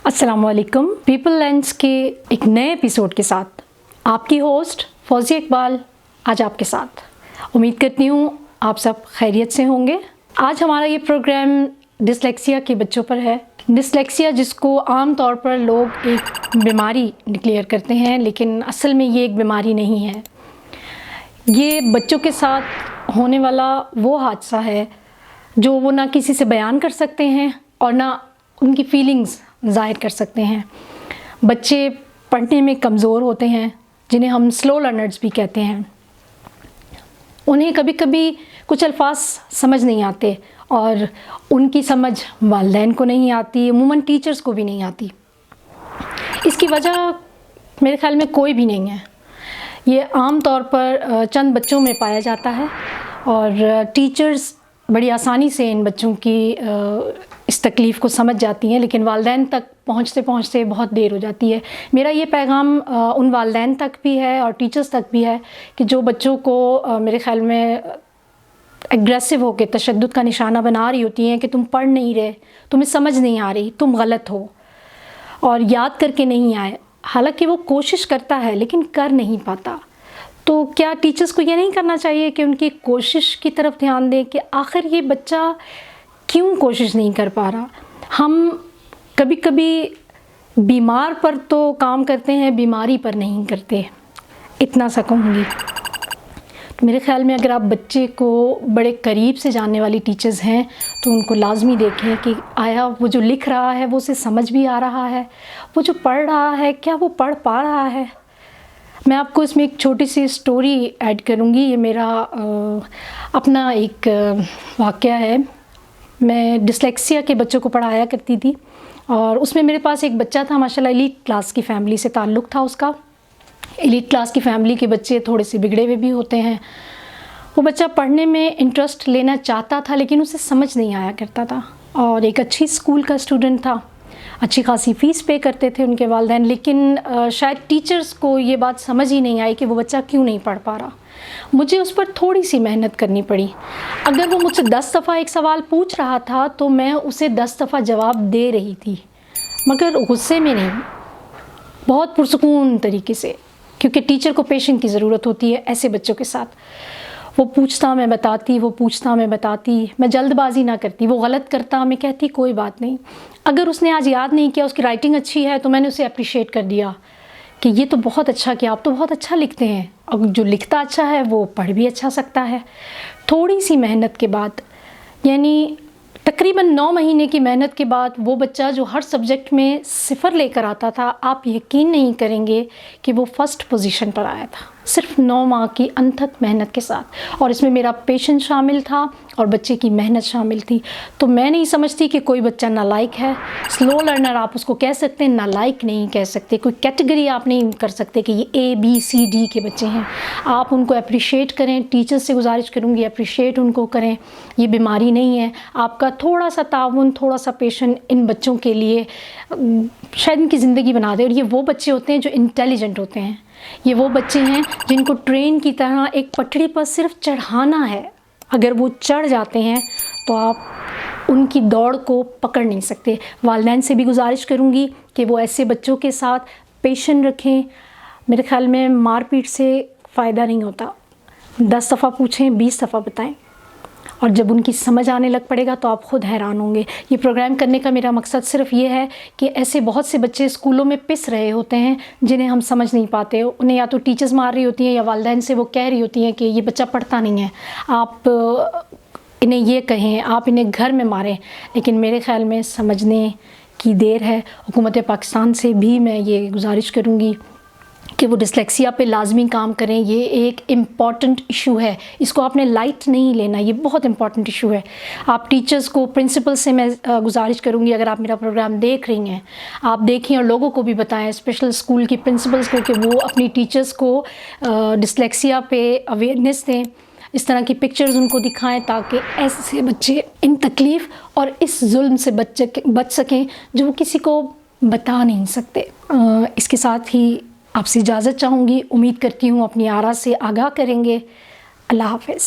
अस्सलाम वालेकुम। People lens के एक नए एपिसोड के साथ आपकी होस्ट फौजिया इकबाल आज आपके साथ। उम्मीद करती हूँ आप सब खैरियत से होंगे। आज हमारा ये प्रोग्राम डिसलेक्सिया के बच्चों पर है। डिसलेक्सिया जिसको आम तौर पर लोग एक बीमारी डिक्लेयर करते हैं, लेकिन असल में ये एक बीमारी नहीं है। ये बच्चों के साथ होने वाला वो हादसा है जो वो ना किसी से बयान कर सकते हैं और ना उनकी फीलिंग्स ज़ाहिर कर सकते हैं। बच्चे पढ़ने में कमज़ोर होते हैं, जिन्हें हम स्लो लर्नर्स भी कहते हैं। उन्हें कभी कभी कुछ अल्फाज समझ नहीं आते और उनकी समझ वालिदैन को नहीं आती, अमूमन टीचर्स को भी नहीं आती। इसकी वजह मेरे ख़्याल में कोई भी नहीं है। ये आम तौर पर चंद बच्चों में पाया जाता है और टीचर्स बड़ी आसानी से इन बच्चों की इस तकलीफ़ को समझ जाती हैं, लेकिन वालिदैन तक पहुँचते पहुँचते बहुत देर हो जाती है। मेरा ये पैगाम उन वालिदैन तक भी है और टीचर्स तक भी है कि जो बच्चों को मेरे ख़्याल में एग्रेसिव होकर तशद्दुद का निशाना बना रही होती हैं कि तुम पढ़ नहीं रहे, तुम्हें समझ नहीं आ रही, तुम गलत हो और याद करके नहीं आए। हालांकि वो कोशिश करता है लेकिन कर नहीं पाता। तो क्या टीचर्स को ये नहीं करना चाहिए कि उनकी कोशिश की तरफ ध्यान दें कि आखिर ये बच्चा क्यों कोशिश नहीं कर पा रहा। हम कभी कभी बीमार पर तो काम करते हैं, बीमारी पर नहीं करते। इतना सा कहूँगी। तो मेरे ख़्याल में अगर आप बच्चे को बड़े करीब से जानने वाली टीचर्स हैं तो उनको लाजमी देखें कि आया वो जो लिख रहा है वो उसे समझ भी आ रहा है, वो जो पढ़ रहा है क्या वो पढ़ पा रहा है। मैं आपको इसमें एक छोटी सी स्टोरी ऐड करूँगी। ये मेरा अपना एक वाक़या है। मैं डिसलेक्सिया के बच्चों को पढ़ाया करती थी और उसमें मेरे पास एक बच्चा था, माशाल्लाह एलीट क्लास की फ़ैमिली से ताल्लुक़ था उसका। एलीट क्लास की फ़ैमिली के बच्चे थोड़े से बिगड़े हुए भी होते हैं। वो बच्चा पढ़ने में इंटरेस्ट लेना चाहता था लेकिन उसे समझ नहीं आया करता था और एक अच्छी स्कूल का स्टूडेंट था। अच्छी खासी फ़ीस पे करते थे उनके वालिदैन, लेकिन शायद टीचर्स को ये बात समझ ही नहीं आई कि वो बच्चा क्यों नहीं पढ़ पा रहा। मुझे उस पर थोड़ी सी मेहनत करनी पड़ी। अगर वो मुझसे 10 दफ़ा एक सवाल पूछ रहा था तो मैं उसे 10 दफ़ा जवाब दे रही थी, मगर गुस्से में नहीं, बहुत पुरसुकून तरीके से, क्योंकि टीचर को पेशेंस की ज़रूरत होती है ऐसे बच्चों के साथ। वो पूछता मैं बताती, वो पूछता मैं बताती। मैं जल्दबाजी ना करती। वो गलत करता मैं कहती कोई बात नहीं। अगर उसने आज याद नहीं किया, उसकी राइटिंग अच्छी है तो मैंने उसे अप्रिशिएट कर दिया कि ये तो बहुत अच्छा किया, आप तो बहुत अच्छा लिखते हैं। और जो लिखता अच्छा है वो पढ़ भी अच्छा सकता है। थोड़ी सी मेहनत के बाद, यानी तकरीबन 9 महीने की मेहनत के बाद, वो बच्चा जो हर सब्जेक्ट में 0 लेकर आता था, आप यकीन नहीं करेंगे कि वो फर्स्ट पोजीशन पर आया था, सिर्फ 9 माह की अनथक मेहनत के साथ। और इसमें मेरा पेशेंस शामिल था और बच्चे की मेहनत शामिल थी। तो मैं नहीं समझती कि कोई बच्चा नालायक है। स्लो लर्नर आप उसको कह सकते हैं, नालायक नहीं कह सकते। कोई कैटेगरी आप नहीं कर सकते कि ये ABCD के बच्चे हैं। आप उनको अप्रिशिएट करें। टीचर्स से गुजारिश करूँगी अप्रिशिएट उनको करें। ये बीमारी नहीं है। आपका थोड़ा सा ताउन, थोड़ा सा पेशेंस इन बच्चों के लिए शायद इनकी ज़िंदगी बना दे। और ये वो बच्चे होते हैं जो इंटेलिजेंट होते हैं। ये वो बच्चे हैं जिनको ट्रेन की तरह एक पटरी पर सिर्फ चढ़ाना है। अगर वो चढ़ जाते हैं तो आप उनकी दौड़ को पकड़ नहीं सकते। वालिदैन से भी गुजारिश करूँगी कि वो ऐसे बच्चों के साथ पेशेंस रखें। मेरे ख़्याल में मारपीट से फ़ायदा नहीं होता। 10 दफ़ा पूछें, 20 दफ़ा बताएं, और जब उनकी समझ आने लग पड़ेगा तो आप ख़ुद हैरान होंगे। ये प्रोग्राम करने का मेरा मकसद सिर्फ ये है कि ऐसे बहुत से बच्चे स्कूलों में पिस रहे होते हैं जिन्हें हम समझ नहीं पाते। उन्हें या तो टीचर्स मार रही होती हैं या वालिदैन से वो कह रही होती हैं कि ये बच्चा पढ़ता नहीं है, आप इन्हें ये कहें, आप इन्हें घर में मारें। लेकिन मेरे ख़्याल में समझने की देर है। हुकूमत पाकिस्तान से भी मैं ये गुजारिश करूँगी कि वो डिसलेक्सिया पे लाजमी काम करें। ये एक इम्पॉर्टेंट इशू है, इसको आपने लाइट नहीं लेना, ये बहुत इम्पॉर्टेंट इशू है। आप टीचर्स को, प्रिंसिपल से मैं गुजारिश करूँगी, अगर आप मेरा प्रोग्राम देख रही हैं, आप देखें और लोगों को भी बताएं, स्पेशल स्कूल की प्रिंसिपल्स को, कि वो अपनी टीचर्स को डिसलेक्सिया पे अवेयरनेस दें। इस तरह की पिक्चर्स उनको दिखाएं ताकि ऐसे बच्चे इन तकलीफ़ और इस जुल्म से बच सकें जो वो किसी को बता नहीं सकते। इसके साथ ही आपसे इजाज़त चाहूँगी। उम्मीद करती हूँ अपनी आरा से आगाह करेंगे। अल्लाह हाफ़िज़।